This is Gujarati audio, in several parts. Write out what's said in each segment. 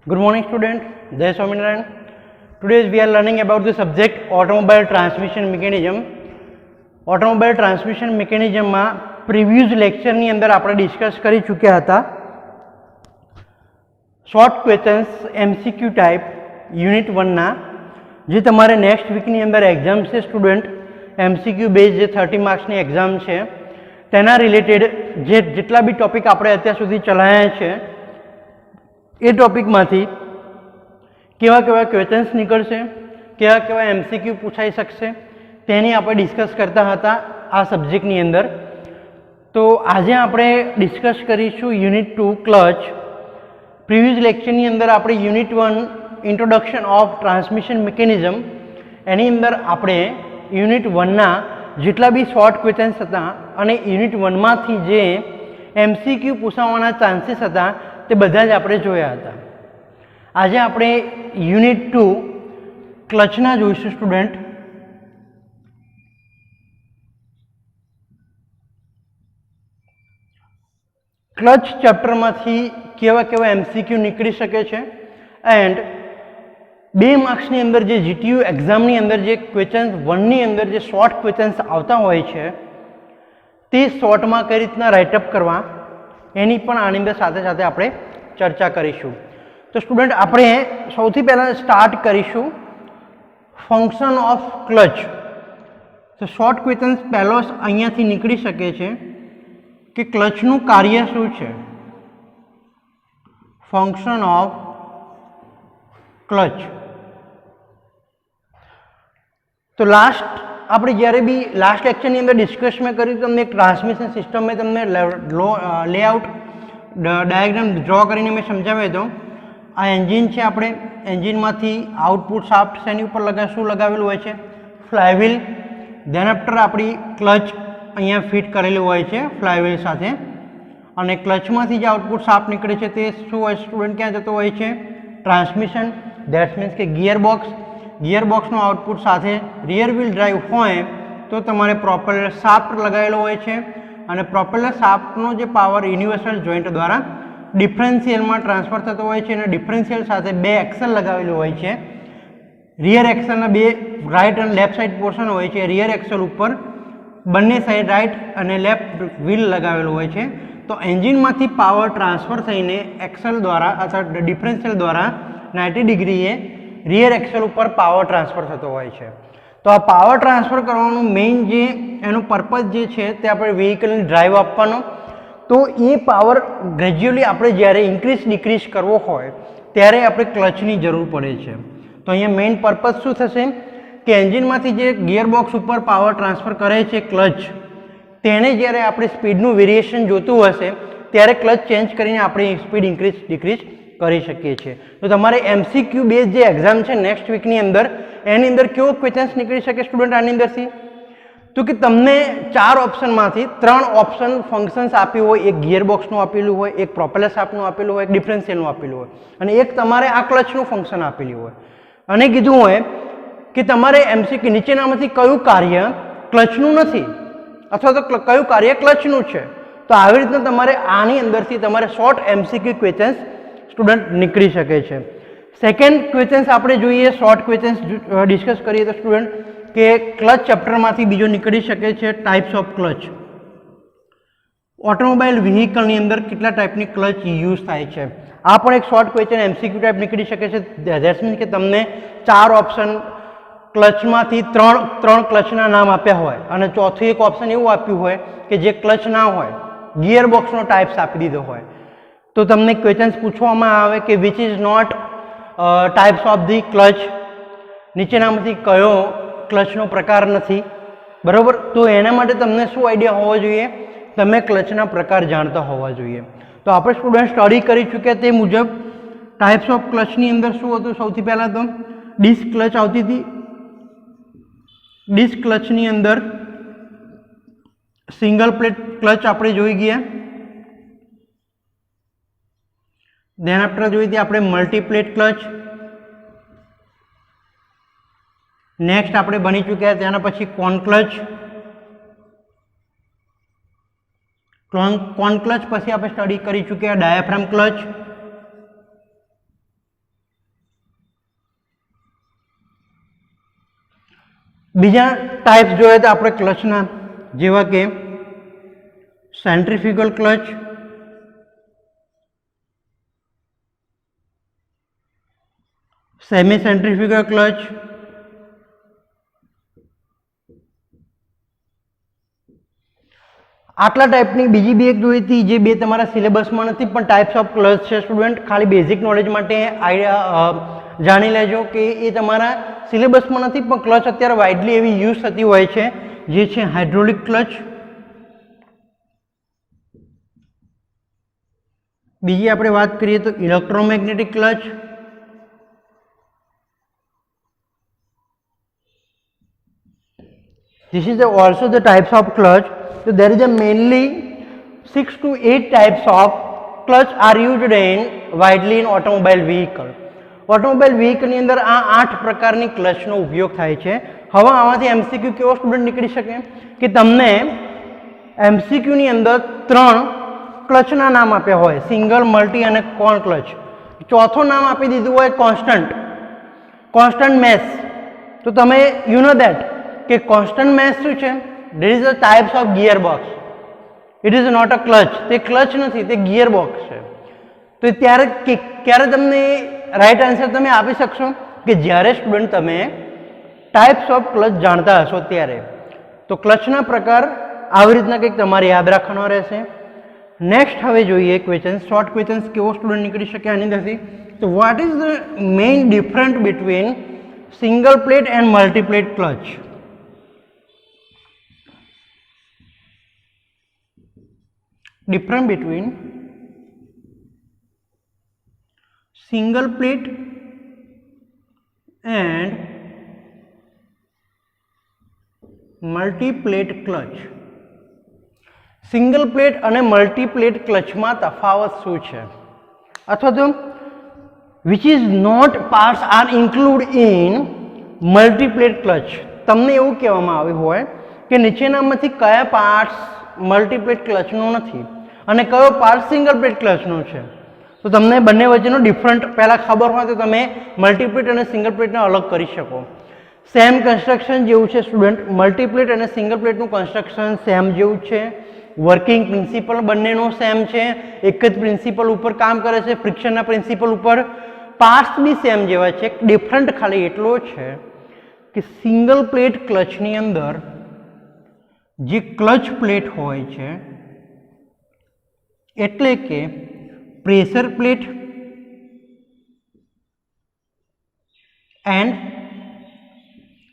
Good morning students, Jai Swaminarayan. Today we are learning about the subject automobile transmission mechanism. Automobile transmission mechanism માં previous lecture ની અંદર આપણે ડિસ્કસ કરી ચૂક્યા હતા short questions MCQ type unit 1 ના જે તમારે નેક્સ્ટ વીકની અંદર એક્ઝામ છે સ્ટુડન્ટ MCQ બેઝ જે 30 માર્ક્સની એક્ઝામ છે તેના રિલેટેડ જેટલા બી ટોપિક આપણે અત્યાર સુધી ચલાવ્યા છે એ ટોપિકમાંથી કેવા કેવા ક્વેશ્ચન્સ નીકળશે કેવા કેવા MCQ પૂછાઈ શકશે તેની આપણે ડિસ્કસ કરતા હતા આ સબ્જેક્ટની અંદર. તો આજે આપણે ડિસ્કસ કરીશું યુનિટ 2 ક્લચ. પ્રીવિયસ લેક્ચરની અંદર આપણે unit 1 introduction of transmission mechanism એની અંદર આપણે યુનિટ 1ના જેટલા બી શોર્ટ ક્વેશ્ચન્સ હતા અને યુનિટ 1માંથી જે MCQ પૂછાવાના ચાન્સીસ હતા તે બધા જ આપણે જોયા હતા. આજે આપણે યુનિટ 2 ક્લચના જોઈશું સ્ટુડન્ટ. ક્લચ ચેપ્ટરમાંથી કેવા કેવા MCQ નીકળી શકે છે એન્ડ 2 માર્ક્સની અંદર જે GTU એક્ઝામની અંદર જે ક્વેશ્ચન્સ 1ની અંદર જે શોર્ટ ક્વેશ્ચન્સ આવતા હોય છે તે શોર્ટમાં કઈ રીતના રાઇટઅપ કરવા એની પણ આની અંદર સાથે સાથે આપણે ચર્ચા કરીશું. તો સ્ટુડન્ટ આપણે સૌથી પહેલાં સ્ટાર્ટ કરીશું ફંક્શન ઓફ ક્લચ. તો શોર્ટ ક્વેશ્ચન્સ પહેલો અહીંયાથી નીકળી શકે છે કે ક્લચનું કાર્ય શું છે. Function of clutch. તો લાસ્ટ આપણે જ્યારે બી લાસ્ટ લેક્ચરની અંદર ડિસ્કસ મેં કર્યું તમને એક ટ્રાન્સમિશન સિસ્ટમ મેં તમને લેઆઉટ ડાયાગ્રામ ડ્રો કરીને મેં સમજાવ્યો હતો. આ એન્જિન છે, આપણે એન્જિનમાંથી આઉટપુટ શાફ્ટ શેની ઉપર શું લગાવેલું હોય છે, ફ્લાયવ્હીલ. ધેન આફ્ટર આપણી ક્લચ અહીંયા ફિટ કરેલું હોય છે ફ્લાયવ્હીલ સાથે અને ક્લચમાંથી જે આઉટપુટ શાફ્ટ નીકળે છે તે શું હોય સ્ટુડન્ટ, ક્યાં જતો હોય છે, ટ્રાન્સમિશન. ધેટ્સ મીન્સ કે ગિયરબોક્સનું આઉટપુટ સાથે રિયર વ્હીલ ડ્રાઈવ હોય તો તમારે પ્રોપેલર શાફ્ટ લગાવેલો હોય છે અને પ્રોપેલર શાફ્ટનો જે પાવર યુનિવર્સલ જોઈન્ટ દ્વારા ડિફરન્શિયલમાં ટ્રાન્સફર થતો હોય છે અને ડિફરન્શિયલ સાથે 2 એક્સલ લગાવેલું હોય છે. રિયર એક્સલના 2 રાઇટ અને લેફ્ટ સાઈડ પોર્શન હોય છે. રિયર એક્સલ ઉપર બંને સાઈડ રાઇટ અને લેફ્ટ વ્હીલ લગાવેલું હોય છે. તો એન્જિનમાંથી પાવર ટ્રાન્સફર થઈને એક્સલ દ્વારા અથવા ડિફરન્શિયલ દ્વારા 90 ડિગ્રીએ રિયર એક્સલ ઉપર પાવર ટ્રાન્સફર થતો હોય છે. તો આ પાવર ટ્રાન્સફર કરવાનું મેઇન જે એનું પર્પઝ જે છે તે આપણે વ્હીકલની ડ્રાઈવ આપવાનો. તો એ પાવર ગ્રેજ્યુઅલી આપણે જ્યારે ઇન્ક્રીઝ ડિક્રીઝ કરવો હોય ત્યારે આપણે ક્લચની જરૂર પડે છે. તો અહીંયા મેઇન પર્પઝ શું થશે કે એન્જિનમાંથી જે ગિયરબોક્સ ઉપર પાવર ટ્રાન્સફર કરે છે ક્લચ, તેને જ્યારે આપણે સ્પીડનું વેરિએશન જોતું હશે ત્યારે ક્લચ ચેન્જ કરીને આપણે સ્પીડ ઇન્ક્રીઝ ડિક્રીઝ કરી શકીએ છીએ. તો તમારે MCQ બેઝ જે એક્ઝામ છે નેક્સ્ટ વીકની અંદર એની અંદર કેવો ક્વેશ્ચન્સ નીકળી શકે સ્ટુડન્ટ આની અંદરથી, તો કે તમને 4 ઓપ્શનમાંથી 3 ઓપ્શન ફંક્શન્સ આપ્યું હોય, એક ગિયરબોક્સનું આપેલું હોય, એક પ્રોપેલર શાફ્ટનું આપેલું હોય, એક ડિફરન્શિયલનું આપેલું હોય અને એક તમારે આ ક્લચનું ફંક્શન આપેલું હોય અને કીધું હોય કે તમારે MCQ નીચેનામાંથી કયું કાર્ય ક્લચનું નથી અથવા તો કયું કાર્ય ક્લચનું છે. તો આવી રીતના તમારે આની અંદરથી તમારે શોર્ટ MCQ ક્વેશ્ચન્સ સ્ટુડન્ટ નીકળી શકે છે. સેકન્ડ ક્વેશ્ચન્સ આપણે જોઈએ, શોર્ટ ક્વેશ્ચન્સ ડિસ્કસ કરીએ તો સ્ટુડન્ટ કે ક્લચ ચેપ્ટરમાંથી બીજો નીકળી શકે છે ટાઈપ્સ ઓફ ક્લચ. ઓટોમોબાઈલ વ્હીકલની અંદર કેટલા ટાઈપની ક્લચ યુઝ થાય છે આ પણ એક શોર્ટ ક્વેશ્ચન MCQ ટાઈપ નીકળી શકે છે. ધેટ્સ મીન્સ કે તમને 4 ઓપ્શન ક્લચમાંથી 3 ક્લચના નામ આપ્યા હોય અને ચોથું એક ઓપ્શન એવું આપ્યું હોય કે જે ક્લચ ના હોય, ગિયરબોક્સનો ટાઈપ્સ આપી દીધો હોય. તો તમને ક્વેશ્ચન્સ પૂછવામાં આવે કે which is not types of the clutch, નીચેનામાંથી કયો ક્લચનો પ્રકાર નથી, બરાબર. તો એના માટે તમને શું આઈડિયા હોવો જોઈએ, તમે ક્લચના પ્રકાર જાણતા હોવા જોઈએ. તો આપણે સ્ટુડન્ટ સ્ટડી કરી ચૂક્યા તે મુજબ ટાઈપ્સ ઓફ ક્લચની અંદર શું હતું, સૌથી પહેલાં તો ડિસ્ક ક્લચ આવતી હતી. ડિસ્ક ક્લચની અંદર સિંગલ પ્લેટ ક્લચ આપણે જોઈ ગયા. ધેન આફ્ટર જોઈ હતી આપણે મલ્ટીપ્લેટ ક્લચ. નેક્સ્ટ આપણે બની ચૂક્યા તેના પછી કોન ક્લચ. કોન ક્લચ પછી આપણે સ્ટડી કરી ચૂક્યા ડાયાફ્રામ ક્લચ. બીજા ટાઈપ્સ જોઈએ તો આપણે ક્લચના, જેવા કે centrifugal clutch, semi centrifugal clutch, આટલા ટાઈપની બીજી બે એક જોઈ હતી જે બે તમારા સિલેબસમાં નથી પણ ટાઈપ્સ ઓફ ક્લચ છે સ્ટુડન્ટ, ખાલી બેઝિક નોલેજ માટે આઈડિયા જાણી લેજો કે એ તમારા સિલેબસમાં નથી પણ ક્લચ અત્યારે વાઇડલી એવી યુઝ થતી હોય છે, જે છે હાઇડ્રોલિક ક્લચ, બીજી આપણે વાત કરીએ તો electromagnetic clutch, this is also the types of clutch. So there is a mainly 6 to 8 types of clutch are used in widely in automobile vehicle. Automobile વ્હીકલની અંદર આ 8 પ્રકારની ક્લચનો ઉપયોગ થાય છે. હવે આમાંથી એમસીક્યુ કેવો સ્ટુડન્ટ નીકળી શકે કે તમને એમસીક્યુની અંદર 3 ક્લચના નામ આપ્યા હોય, સિંગલ, મલ્ટી અને કોન ક્લચ. ચોથું નામ આપી દીધું હોય કોન્સ્ટન્ટ મેશ. તો તમે યુ નો દેટ કે કોન્સ્ટન્ટ મેશ શું છે? There is a types of gear box. It is not a clutch. તે ક્લચ નથી, તે ગિયર બોક્સ છે. તો ક્યારે તમને રાઈટ આન્સર તમે આપી શકશો કે જ્યારે સ્ટુડન્ટ તમે ટાઈપ્સ ઓફ ક્લચ જાણતા હશો ત્યારે. તો ક્લચના પ્રકાર આવી રીતના કંઈક તમારે યાદ રાખવાનો રહેશે. નેક્સ્ટ હવે જોઈએ ક્વેશ્ચન, શોર્ટ ક્વેશ્ચન્સ કેવો સ્ટુડન્ટ નીકળી શકે આની અંદરથી. તો what is the main difference between single plate and multi plate clutch? Difference between single plate and multi plate clutch. Single plate અને મલ્ટી પ્લેટ ક્લચમાં તફાવત શું છે? અથવા તો which is not parts are include in multi plate clutch. તમને એવું કહેવામાં આવ્યું હોય કે નીચેનામાંથી કયા પાર્ટ્સ મલ્ટીપ્લેટ ક્લચનો નથી અને કયો પાર્ટ સિંગલ પ્લેટ ક્લચનો છે. તો તમને બંને વચ્ચેનો ડિફરન્ટ પહેલાં ખબર હોય તો તમે મલ્ટીપ્લેટ અને સિંગલ પ્લેટને અલગ કરી શકો. સેમ કન્સ્ટ્રક્શન જેવું છે સ્ટુડન્ટ, મલ્ટીપ્લેટ અને સિંગલ પ્લેટનું કન્સ્ટ્રક્શન સેમ જેવું છે, વર્કિંગ પ્રિન્સિપલ બંનેનો સેમ છે, એક જ પ્રિન્સિપલ ઉપર કામ કરે છે, ફ્રિક્શનના પ્રિન્સિપલ ઉપર. પાર્ટ્સ બી સેમ જેવા છે, ડિફરન્ટ ખાલી એટલો છે કે સિંગલ પ્લેટ ક્લચની અંદર જે ક્લચ પ્લેટ હોય છે એટલે કે pressure plate and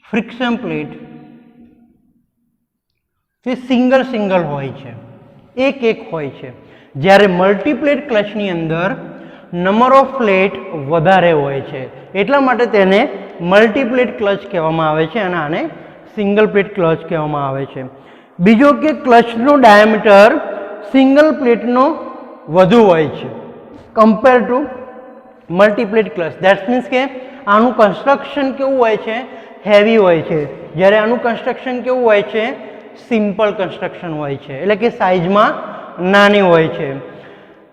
friction plate તે સિંગલ હોય છે, એક હોય છે. જ્યારે મલ્ટીપ્લેટ ક્લચની અંદર નંબર ઓફ પ્લેટ વધારે હોય છે એટલા માટે તેને મલ્ટીપ્લેટ ક્લચ કહેવામાં આવે છે અને આને સિંગલ પ્લેટ ક્લચ કહેવામાં આવે છે. બીજો કે ક્લચનો ડાયામીટર સિંગલ પ્લેટનો વધુ હોય છે compare to multiplate clutch. That's means કે આનું કન્સ્ટ્રક્શન કેવું હોય છે? હેવી હોય છે, જ્યારે આનું કન્સ્ટ્રક્શન કેવું હોય છે? સિમ્પલ કન્સ્ટ્રક્શન હોય છે, એટલે કે સાઇઝમાં નાની હોય છે.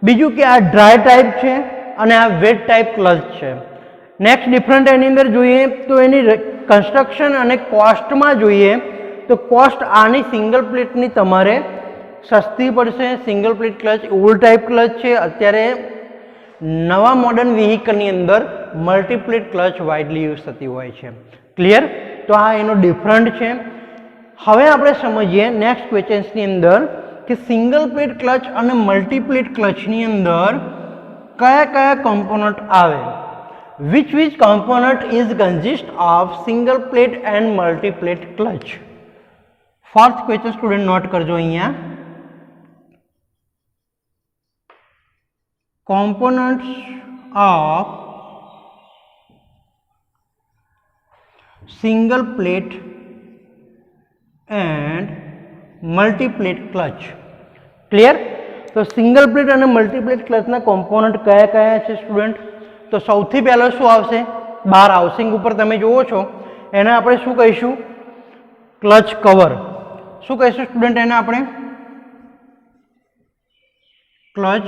બીજું કે આ ડ્રાય ટાઈપ છે અને આ વેટ ટાઈપ ક્લચ છે. નેક્સ્ટ ડિફરન્ટ એની અંદર જોઈએ તો એની કન્સ્ટ્રક્શન અને કોસ્ટમાં જોઈએ તો કોસ્ટ આની સિંગલ પ્લેટની તમારે સસ્તી પડશે. Single plate clutch old type clutch છે. અત્યારે નવા મોડર્ન વ્હીકલની અંદર મલ્ટીપ્લેટ ક્લચ વાઇડલી યુઝ થતી હોય છે. ક્લિયર? તો આ એનો ડિફરન્ટ છે. હવે આપણે સમજીએ નેક્સ્ટ ક્વેશ્ચન્સની અંદર કે સિંગલ પ્લેટ ક્લચ અને મલ્ટીપ્લેટ ક્લચની અંદર કયા કોમ્પોનન્ટ આવે. Which component is consist of single plate and multiplate clutch? Fourth question student note કરજો અહીંયા. components of single plate and multi-plate clutch. Clear? તો સિંગલ પ્લેટ અને મલ્ટીપ્લેટ ક્લચના કોમ્પોનન્ટ કયા છે સ્ટુડન્ટ? તો સૌથી પહેલો શું આવશે? બહાર હાઉસિંગ ઉપર તમે જુઓ છો એને આપણે શું કહીશું? Clutch cover. શું કહીશું સ્ટુડન્ટ એને આપણે? Clutch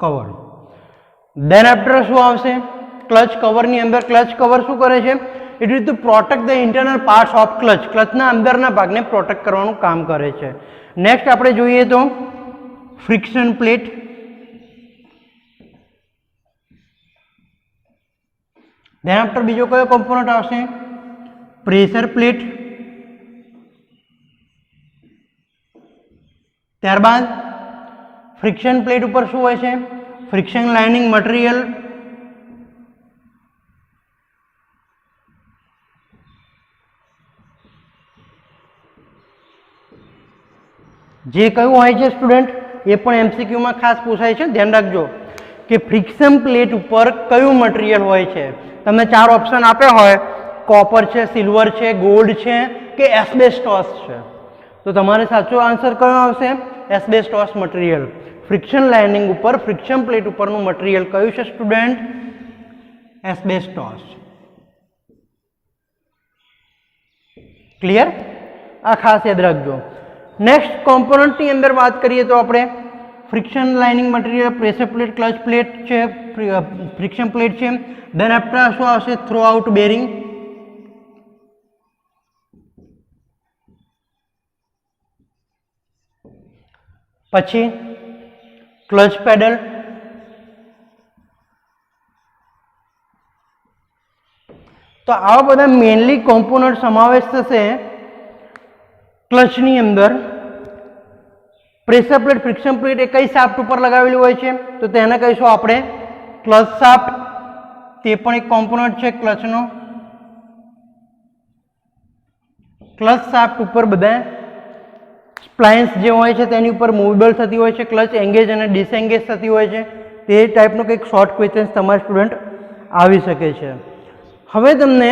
cover. દેન આફ્ટર શું આવશે? ક્લચ કવરની અંદર ક્લચ કવર શું કરે છે it is to protect the internal parts of clutch, ક્લચના અંદરના ભાગને પ્રોટેક્ટ કરવાનું કામ કરે છે. નેક્સ્ટ આપણે જોઈએ તો ફ્રિક્શન પ્લેટ. ધેન આફ્ટર બીજો કયો કોમ્પોનન્ટ આવશે? Pressure plate. ત્યારબાદ ફ્રિક્શન પ્લેટ ઉપર શું હોય છે? Friction lining material. જે કયું હોય છે સ્ટુડન્ટ, એ પણ એમસીક્યુમાં ખાસ પૂછાય છે, ધ્યાન રાખજો કે ફ્રિક્શન પ્લેટ ઉપર કયું મટીરિયલ હોય છે. તમને 4 ઓપ્શન આપ્યા હોય, કોપર છે, સિલ્વર છે, ગોલ્ડ છે કે એસ્બેસ્ટોસ છે, તો તમારે સાચો આન્સર કયો આવશે? Asbestos material. ફ્રિક્શન લાઇનિંગ ઉપર ફ્રિક્શન પ્લેટ ઉપરનું મટીરિયલ કયું છે સ્ટુડન્ટ? એસ્બેસ્ટોસ. ક્લિયર? આ ખાસ યાદ રાખજો. નેક્સ્ટ કોમ્પોનન્ટની અંદર વાત કરીએ તો આપણે friction lining material, pressure plate, clutch plate છે, ફ્રિક્શન પ્લેટ છે. દેન આફ્ટર શું આવશે? Throw out bearing. પછી ક્લચ પેડલ. તો આવા બધા મેઇનલી કોમ્પોનન્ટ સમાવેશ થશે ક્લચની અંદર. પ્રેશર પ્લેટ, ફ્રિક્શન પ્લેટ એ કઈ શાફ્ટ ઉપર લગાવેલી હોય છે? તો તેને કહીશું આપણે ક્લચ શાફ્ટ. તે પણ એક કોમ્પોનન્ટ છે ક્લચનો. ક્લચ શાફ્ટ ઉપર બધા સ્પ્લાઇન્સ જે હોય છે તેની ઉપર મૂવેબલ થતી હોય છે, ક્લચ એંગેજ અને ડિસએંગેજ થતી હોય છે. તે ટાઈપનો કંઈક શોર્ટ ક્વેશ્ચન તમારા સ્ટુડન્ટ આવી શકે છે. હવે તમને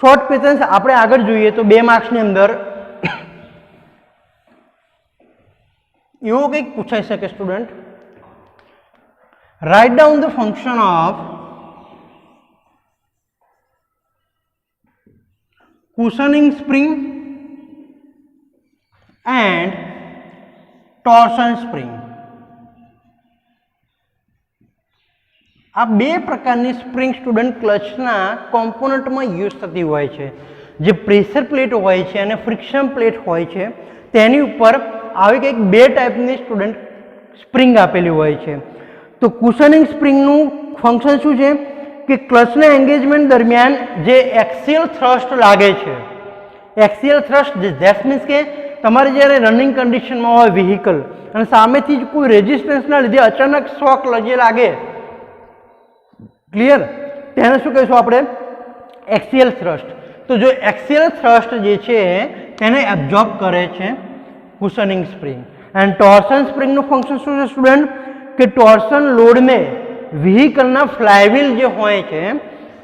શોર્ટ ક્વેશ્ચન આપણે આગળ જોઈએ તો 2 માર્ક્સની અંદર એવું કંઈક પૂછાઈ શકે student. Write down the function of cushioning spring and torsion spring. આ 2 પ્રકારની સ્પ્રિંગ સ્ટુડન્ટ ક્લચના કોમ્પોનન્ટમાં યુઝ થતી હોય છે. જે પ્રેશર પ્લેટ હોય છે અને ફ્રિક્શન પ્લેટ હોય છે તેની ઉપર આવી કંઈક 2 ટાઈપની સ્ટુડન્ટ સ્પ્રિંગ આપેલી હોય છે. તો કુશનિંગ સ્પ્રિંગનું ફંક્શન શું છે કે ક્લચના એન્ગેજમેન્ટ દરમિયાન જે એક્સિયલ થ્રસ્ટ લાગે છે, એક્સિયલ થ્રસ્ટ ધેટ મીન્સ કે તમારે જ્યારે રનિંગ કન્ડિશનમાં હોય વ્હીકલ અને સામેથી જ કોઈ રેઝિસ્ટન્સના લીધે અચાનક શોક જે લાગે, ક્લિયર, તેને શું કહીશું આપણે? Axial thrust. તો જો એક્સિયલ થ્રસ્ટ જે છે તેને એબ્ઝોર્બ કરે છે કુશનિંગ સ્પ્રિંગ. એન્ડ ટોર્શન સ્પ્રિંગનું ફંક્શન શું છે સ્ટુડન્ટ? કે ટોર્શન લોડને વ્હીકલના ફ્લાયવ્હીલ જે હોય છે,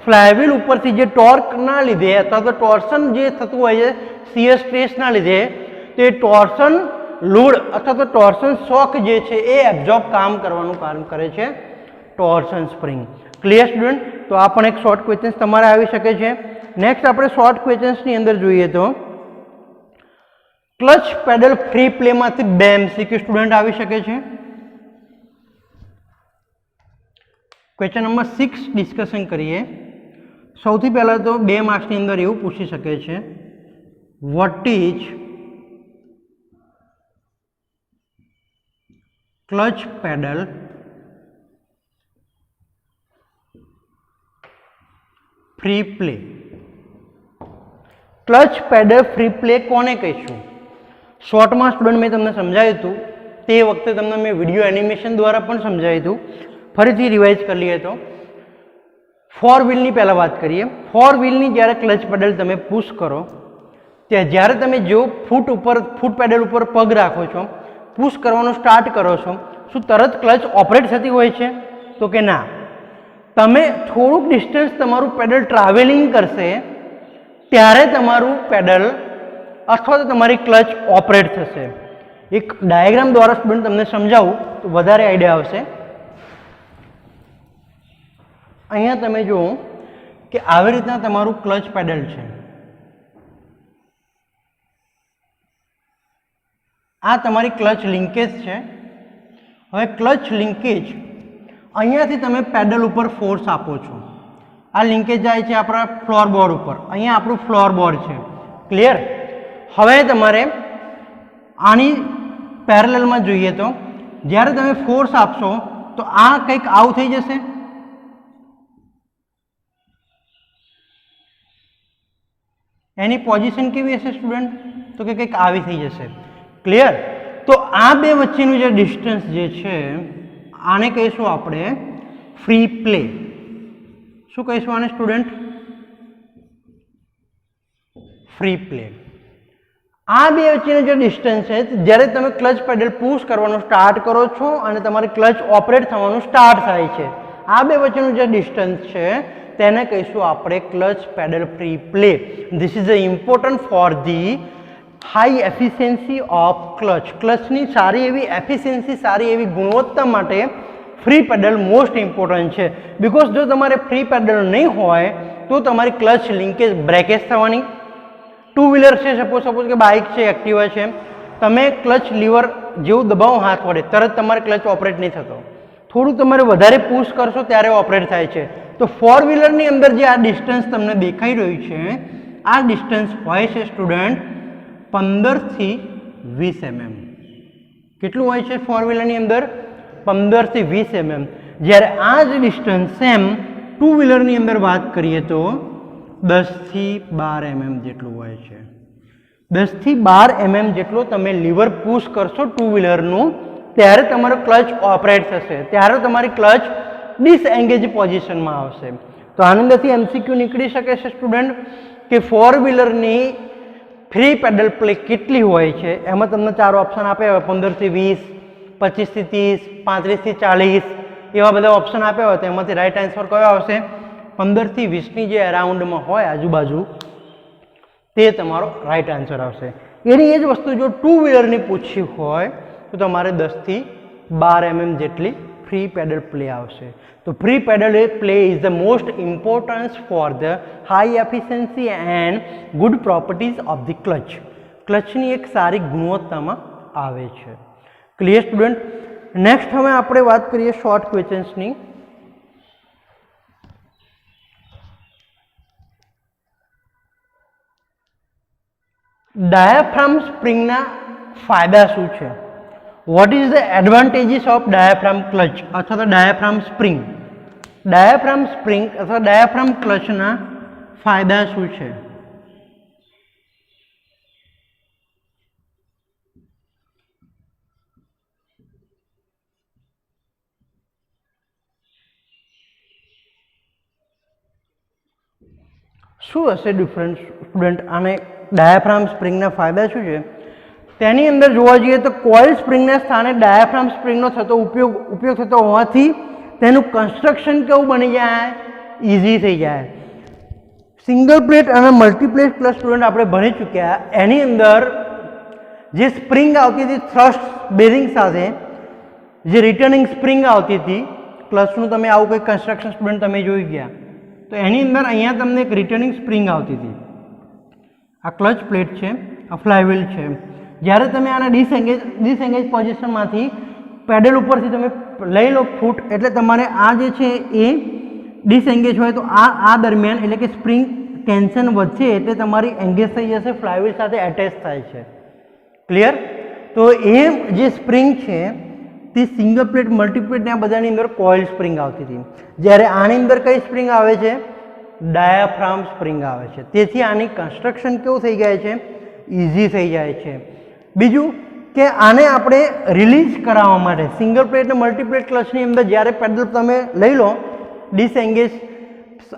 ફ્લાયવ્હીલ ઉપરથી જે ટોર્કના લીધે અથવા તો ટોર્શન જે થતું હોય છે શિયર સ્ટ્રેસના લીધે, તે ટોર્શન લોડ અથવા તો ટોર્શન શોક જે છે એ એબ્ઝોર્બ કામ કરવાનું કામ કરે છે ટોર્શન સ્પ્રિંગ. Clear student? તો આ પણ એક શોર્ટ ક્વેશ્ચન તમારે આવી શકે છે. નેક્સ્ટ આપણે શોર્ટ ક્વેશ્ચન્સની અંદર જોઈએ તો ક્લચ પેડલ ફ્રી પ્લેમાંથી 2 MCQ સ્ટુડન્ટ આવી શકે છે. ક્વેશ્ચન નંબર 6 ડિસ્કશન કરીએ. સૌથી પહેલાં તો 2 માર્ક્સની અંદર એવું પૂછી શકે છે, what is clutch pedal free play? Clutch pedal free play કોને કહીશું? શોર્ટમાં સ્ટુડન્ટ મેં તમને સમજાવ્યું હતું, તે વખતે તમને મેં વિડીયો એનિમેશન દ્વારા પણ સમજાવ્યું હતું. ફરીથી રિવાઇઝ કરી લઈએ તો 4 વ્હીલની પહેલાં વાત કરીએ. 4 વ્હીલની જ્યારે ક્લચ પેડલ તમે પુશ કરો ત્યાં જ્યારે તમે જો ફૂટ પેડલ ઉપર પગ રાખો છો, પુશ કરવાનું સ્ટાર્ટ કરો છો, શું તરત ક્લચ ઓપરેટ થતી હોય છે? તો કે ના. તમે થોડુંક ડિસ્ટન્સ તમારું પેડલ ટ્રાવેલિંગ કરશે ત્યારે તમારું પેડલ અથવા તો તમારી ક્લચ ઓપરેટ થશે. એક ડાયાગ્રામ દ્વારા સ્ટુડન્ટ તમને સમજાવું તો વધારે આઈડિયા આવશે. અહીંયા તમે જુઓ કે આવી રીતના તમારું ક્લચ પેડલ છે. આ તમારી ક્લચ લિંકેજ છે. હવે ક્લચ લિંકેજ અહીંયાથી તમે પેડલ ઉપર ફોર્સ આપો છો. આ લિંકેજ જાય છે આપણા ફ્લોર બોર્ડ ઉપર. અહીંયા આપણું ફ્લોર બોર્ડ છે. ક્લિયર? હવે તમારે આની પેરેલલમાં જોઈએ તો જ્યારે તમે ફોર્સ આપશો તો આ કંઈક આવું થઈ જશે. એની પોઝિશન કેવી હશે સ્ટુડન્ટ? તો કે કંઈક આવી થઈ જશે. ક્લિયર? તો આ બે વચ્ચેનું જે ડિસ્ટન્સ જે છે આને કહીશું આપણે ફ્રી પ્લે. શું કહીશું આને સ્ટુડન્ટ? Free play. આ બે વચ્ચેનો જે ડિસ્ટન્સ છે જ્યારે તમે ક્લચ પેડલ પુશ કરવાનું સ્ટાર્ટ કરો છો અને તમારી ક્લચ ઓપરેટ થવાનું સ્ટાર્ટ થાય છે, આ બે વચ્ચેનું જે ડિસ્ટન્સ છે તેને કહીશું આપણે clutch pedal free play. This is important for the high efficiency of clutch. ક્લચની સારી એવી એફિશિયન્સી, સારી એવી ગુણવત્તા માટે ફ્રી પેડલ મોસ્ટ ઇમ્પોર્ટન્ટ છે. બિકોઝ જો તમારે ફ્રી પેડલ નહીં હોય તો તમારી ક્લચ લિંકેજ બ્રેકેજ થવાની. ટુ વ્હીલર છે, સપોઝ કે બાઇક છે, એક્ટિવા છે, તમે ક્લચ લીવર જેવું દબાવો હાથ વડે તરત તમારે ક્લચ ઓપરેટ નહીં થતો. થોડું તમારે વધારે પુશ કરશો ત્યારે ઓપરેટ થાય છે. તો ફોર વ્હીલરની અંદર જે આ ડિસ્ટન્સ તમને દેખાઈ રહ્યું છે આ ડિસ્ટન્સ હોય છે સ્ટુડન્ટ 15 થી 20 mm. કેટલું હોય છે ફોર વ્હીલરની અંદર? 15 થી 20 mm. જ્યારે આ જ ડિસ્ટન્સ સેમ ટુ વ્હીલરની અંદર વાત કરીએ તો 10 થી 12 mm જેટલું હોય છે. 10 થી 12 mm જેટલો તમે લીવર પુશ કરશો ટુ વ્હીલરનું ત્યારે તમારો ક્લચ ઓપરેટ થશે, ત્યારે તમારી ક્લચ ડિસએંગેજ પોઝિશનમાં આવશે. તો આની અંદરથી એમસીક્યુ નીકળી શકે છે સ્ટુડન્ટ કે ફોર વ્હીલરની ફ્રી પેડલ પ્લે કેટલી હોય છે. એમાં તમને 4 ઓપ્શન આપ્યા હોય, 15 થી 20, 25 થી 30, 35 થી 40 એવા બધા ઓપ્શન આપ્યા હોય. તો એમાંથી રાઈટ આન્સર કયો આવશે? 15 થી 20ની જે અરાઉન્ડમાં હોય આજુબાજુ તે તમારો રાઈટ આન્સર આવશે. એની એ જ વસ્તુ જો ટુ વ્હીલરની પૂછી હોય તો તમારે 10 થી 12 mm જેટલી ફ્રી પેડલ પ્લે આવશે. તો free pedal play is the most importance for the high efficiency and good properties of the clutch. ક્લચની એક સારી ગુણવત્તામાં આવે છે. Clear student? નેક્સ્ટ હવે આપણે વાત કરીએ શોર્ટ ક્વેશ્ચન્સની. ડાયાફ્રામ સ્પ્રિંગના ફાયદા શું છે? Vote is the advantages of diaphragm clutch અથવા તો ડાયાફ્રામ સ્પ્રિંગ? ડાયાફ્રામ સ્પ્રિંગ અથવા ડાયાફ્રામ ક્લચના ફાયદા શું છે? શું હશે ડિફરન્સ સ્ટુડન્ટ? આને ડાયાફ્રામ સ્પ્રિંગના ફાયદા શું છે? તેની અંદર જોવા જઈએ તો કોઇલ સ્પ્રિંગના સ્થાને ડાયાફ્રામ સ્પ્રિંગનો ઉપયોગ થતો હોવાથી તેનું કન્સ્ટ્રક્શન કેવું બની જાય? ઇઝી થઈ જાય. સિંગલ પ્લેટ અને મલ્ટીપ્લેટ ક્લચ સ્ટુડન્ટ આપણે ભણી ચૂક્યા. એની અંદર જે સ્પ્રિંગ આવતી હતી થ્રસ્ટ બેરિંગ સાથે, જે રિટર્નિંગ સ્પ્રિંગ આવતી હતી ક્લચનું, તમે આવું કંઈક કન્સ્ટ્રક્શન સ્ટુડન્ટ તમે જોઈ ગયા. તો એની અંદર અહીંયા તમને એક રિટર્નિંગ સ્પ્રિંગ આવતી હતી. આ ક્લચ પ્લેટ છે, આ ફ્લાયવ્હીલ છે. જ્યારે તમે આના ડિસએંગેજ પોઝિશનમાંથી પેડલ ઉપરથી તમે લઈ લો ફૂટ, એટલે તમારે આ જે છે એ ડિસએંગેજ હોય તો આ દરમિયાન એટલે કે સ્પ્રિંગ ટેન્શન વધશે એટલે તમારી એંગેજ થઈ જશે, ફ્લાયવ્હીલ સાથે એટેચ થાય છે. ક્લિયર? તો એ જે સ્પ્રિંગ છે તે સિંગલ પ્લેટ, મલ્ટીપ્લેટ ને આ બધાની અંદર કોઇલ સ્પ્રિંગ આવતી હતી. જ્યારે આની અંદર કઈ સ્પ્રિંગ આવે છે? ડાયાફ્રામ સ્પ્રિંગ આવે છે. તેથી આની કન્સ્ટ્રક્શન કેવું થઈ જાય છે? ઇઝી થઈ જાય છે. બીજું કે આને આપણે રિલીઝ કરાવવા માટે સિંગલ પ્લેટ અને મલ્ટીપ્લેટ ક્લચની અંદર જ્યારે પેડલ તમે લઈ લો ડિસએંગેજ,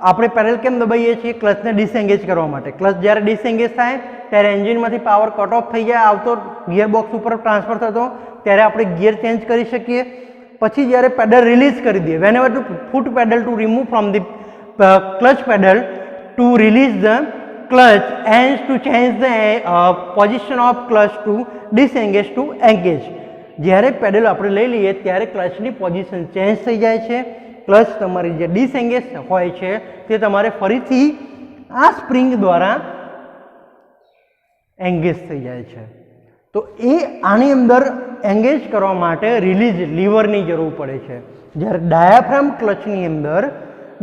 આપણે પેડલ કેમ દબાઈએ છીએ? ક્લચને ડિસએંગેજ કરવા માટે. ક્લચ જ્યારે ડિસએંગેજ થાય ત્યારે એન્જિનમાંથી પાવર કટ ઓફ થઈ જાય, આવતો ગિયર બોક્સ ઉપર ટ્રાન્સફર થતો, ત્યારે આપણે ગિયર ચેન્જ કરી શકીએ. પછી જ્યારે પેડલ રિલીઝ કરી દઈએ, whenever to put pedal to remove from the clutch pedal to release the clutch and to change the position of clutch to disengage to engage. જ્યારે પેડલ આપણે લઈ લઈએ ત્યારે ક્લચની પોઝિશન ચેન્જ થઈ જાય છે. ક્લચ તમારી જે ડિસએંગેજ હોય છે તે તમારે ફરીથી આ સ્પ્રિંગ દ્વારા એંગેજ થઈ જાય છે. તો એ આની અંદર એંગેજ કરવા માટે રિલીઝ લીવરની જરૂર પડે છે. જ્યારે ડાયાફ્રામ ક્લચની અંદર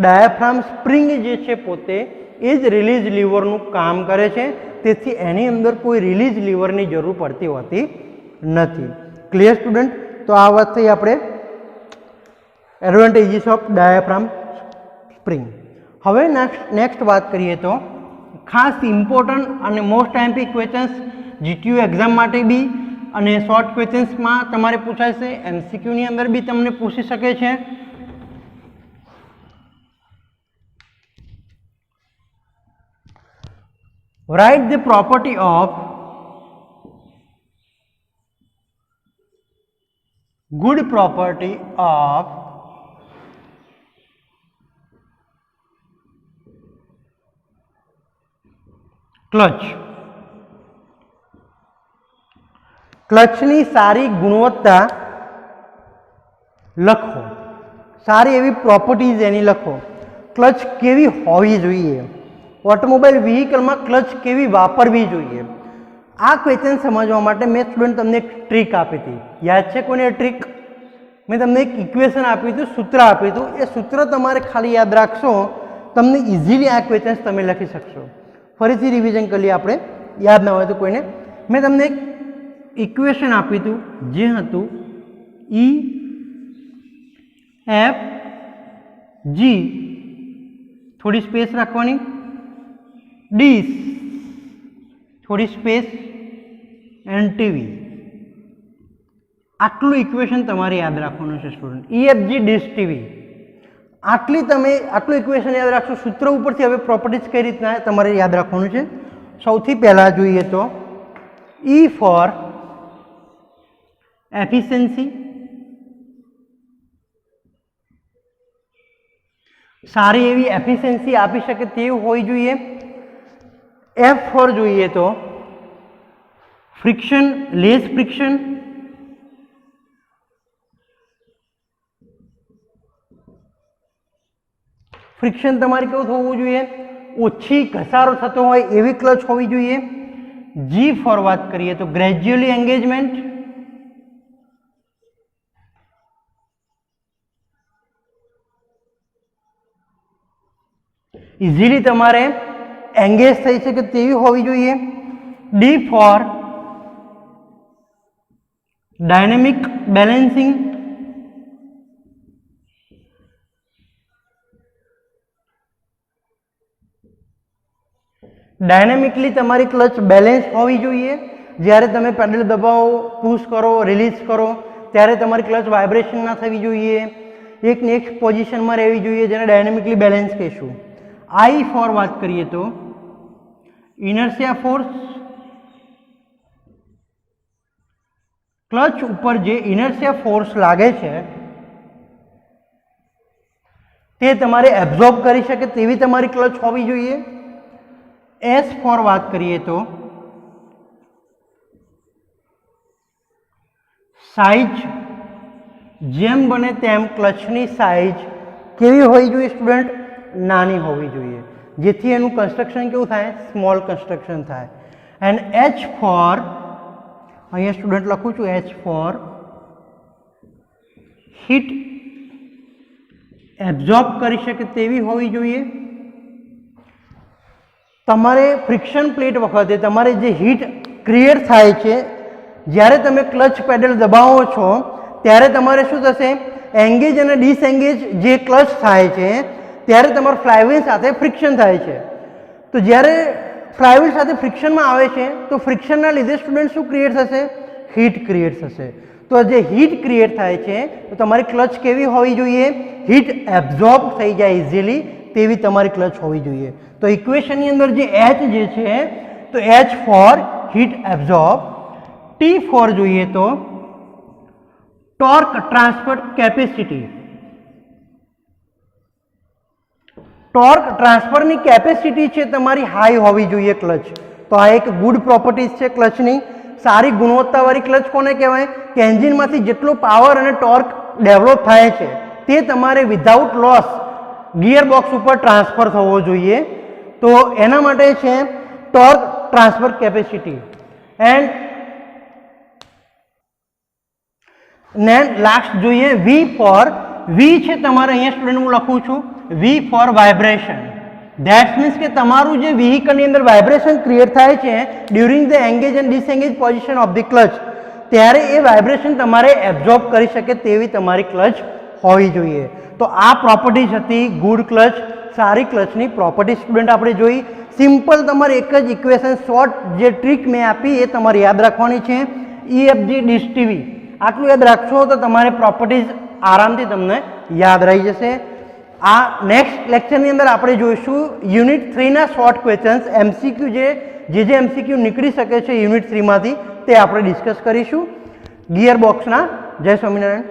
ડાયાફ્રામ સ્પ્રિંગ જે છે પોતે એ જ રિલીઝ લીવરનું કામ કરે છે, તેથી એની અંદર કોઈ રિલીઝ લીવરની જરૂર પડતી હોતી નથી. Clear student? તો આ વાત થઈ આપણે એડવાન્ટેજીસ ઓફ ડાયાફ્રામ સ્પ્રિંગ. હવે નેક્સ્ટ વાત કરીએ તો ખાસ ઇમ્પોર્ટન્ટ અને most IMP questions GTU exam માટે બી અને શોર્ટ ક્વેશ્ચન્સમાં તમારે પૂછાશે, એમસીક્યુની અંદર બી તમને પૂછી શકે છે. Write the property of good property of clutch. ક્લચની સારી ગુણવત્તા લખો, સારી એવી પ્રોપર્ટીઝ એની લખો. ક્લચ કેવી હોવી જોઈએ, ઓટોમોબાઈલ વ્હીકલમાં ક્લચ કેવી વાપરવી જોઈએ. આ ક્વેશ્ચન સમજવા માટે મેં સ્ટુડન્ટ તમને એક ટ્રીક આપી હતી. યાદ છે કોને એ ટ્રીક? મેં તમને એક ઇક્વેશન આપ્યું હતું, સૂત્ર આપ્યું હતું. એ સૂત્ર તમારે ખાલી યાદ રાખશો, તમને ઇઝીલી આ ક્વેશ્ચન્સ તમે લખી શકશો. ફરીથી રિવિઝન કરી લઈએ આપણે, યાદ ના હોય તો કોઈને. મેં તમને એક ઇક્વેશન આપ્યું હતું જે હતું EFG, થોડી સ્પેસ રાખવાની, ડી થોડી સ્પેસ એન્ડ ટીવી. આટલું ઇક્વેશન તમારે યાદ રાખવાનું છે સ્ટુડન્ટ. EFG ડીસ ટીવી, આટલું ઇક્વેશન યાદ રાખશો. સૂત્ર ઉપરથી હવે પ્રોપર્ટીઝ કઈ રીતના તમારે યાદ રાખવાનું છે. સૌથી પહેલાં જોઈએ તો E ફોર એફિશિયન્સી, સારી એવી એફિશિયન્સી આપી શકે તેવું હોવી જોઈએ. F ફોર જોઈએ તો ફ્રિક્શન, લેસ ફ્રિક્શન, ફ્રિક્શન તમારે કેવું થવું જોઈએ, ઓછી ઘસારો થતો હોય એવી ક્લચ હોવી જોઈએ. G ફોર વાત કરીએ તો ગ્રેજ્યુઅલી એંગેજમેન્ટ, ઇઝીલી તમારે એંગેજ થઈ શકે તેવી હોવી જોઈએ. D for dynamic balancing, dynamically તમારી ક્લચ બેલેન્સ હોવી જોઈએ. જ્યારે તમે પેડલ દબાવો, પુશ કરો, રિલીઝ કરો ત્યારે તમારી ક્લચ વાઇબ્રેશન ના થવી જોઈએ, એકની એક પોઝિશનમાં રહેવી જોઈએ, જેને ડાયનેમિકલી બેલેન્સ કહીશું. આઈ ફોર વાત કરીએ તો ઇનર્શિયા ફોર્સ, ક્લચ ઉપર જે ઇનર્શિયા ફોર્સ લાગે છે તે તમારે એબ્ઝોર્બ કરી શકે તેવી તમારી ક્લચ હોવી જોઈએ. એસ ફોર વાત કરીએ તો સાઇઝ, જેમ બને તેમ ક્લચની સાઇઝ કેવી હોવી જોઈએ સ્ટુડન્ટ? નાની હોવી જોઈએ, જેથી એનું કન્સ્ટ્રક્શન કેવું થાય? સ્મોલ કન્સ્ટ્રક્શન થાય. એન્ડ એચ ફોર, અહીંયા સ્ટુડન્ટ લખું છું, એચ ફોર હીટ એબ્ઝોર્બ કરી શકે તેવી હોવી જોઈએ. તમારે ફ્રિક્શન પ્લેટ વખતે તમારે જે હીટ ક્રિએટ થાય છે, જ્યારે તમે ક્લચ પેડલ દબાવો છો ત્યારે તમારે શું થશે? એંગેજ અને ડિસએંગેજ જે ક્લચ થાય છે ત્યારે તમારા ફ્લાયવ્હીલ સાથે ફ્રિક્શન થાય છે. તો જ્યારે ફ્લાયવ્હીલ સાથે ફ્રિક્શનમાં આવે છે તો ફ્રિક્શનના લીધે સ્ટુડન્ટ શું ક્રિએટ થશે? હીટ ક્રિએટ થશે. તો જે હીટ ક્રિએટ થાય છે તો તમારી ક્લચ કેવી હોવી જોઈએ? હીટ એબ્ઝોર્બ થઈ જાય ઇઝીલી તેવી તમારી ક્લચ હોવી જોઈએ. તો ઇક્વેશનની અંદર જે એચ જે છે તો H for heat absorb. T for જોઈએ તો ટોર્ક ટ્રાન્સફર કેપેસિટી, ટોર્ક ટ્રાન્સફરની કેપેસિટી છે તમારી હાઈ હોવી જોઈએ ક્લચ. તો આ એક ગુડ પ્રોપર્ટીઝ છે ક્લચની. સારી ગુણવત્તાવાળી ક્લચ કોને કહેવાય? કે એન્જિનમાંથી જેટલો પાવર અને ટોર્ક ડેવલપ થાય છે તે તમારે વિધાઉટ લોસ ગિયર બોક્સ ઉપર ટ્રાન્સફર થવો જોઈએ. તો એના માટે છે torque transfer capacity. And last જોઈએ વી ફોર, વી છે તમારે અહીંયા સ્ટુડન્ટ હું લખું છું V for vibration. That's means કે તમારું જે વ્હીકલની અંદર વાઇબ્રેશન ક્રિએટ થાય છે during the engage and disengage position of the clutch, ત્યારે એ વાઇબ્રેશન તમારે એબ્ઝોર્બ કરી શકે તેવી તમારી ક્લચ હોવી જોઈએ. તો આ પ્રોપર્ટીઝ હતી ગુડ ક્લચ, સારી ક્લચની પ્રોપર્ટી સ્ટુડન્ટ આપણે જોઈ. સિમ્પલ તમારે એક જ ઇક્વેશન શોર્ટ જે ટ્રીક મેં આપી એ તમારે યાદ રાખવાની છે, EFG ડીશ ટીવી. આટલું યાદ રાખશો તો તમારે પ્રોપર્ટીઝ આરામથી તમને યાદ રહી જશે. આ નેક્સ્ટ લેક્ચરની અંદર આપણે જોઈશું યુનિટ 3ના શોર્ટ ક્વેશ્ચન્સ, MCQ જે MCQ નીકળી શકે છે યુનિટ 3માંથી તે આપણે ડિસ્કસ કરીશું ગિયર બોક્સના. જય સ્વામિનારાયણ.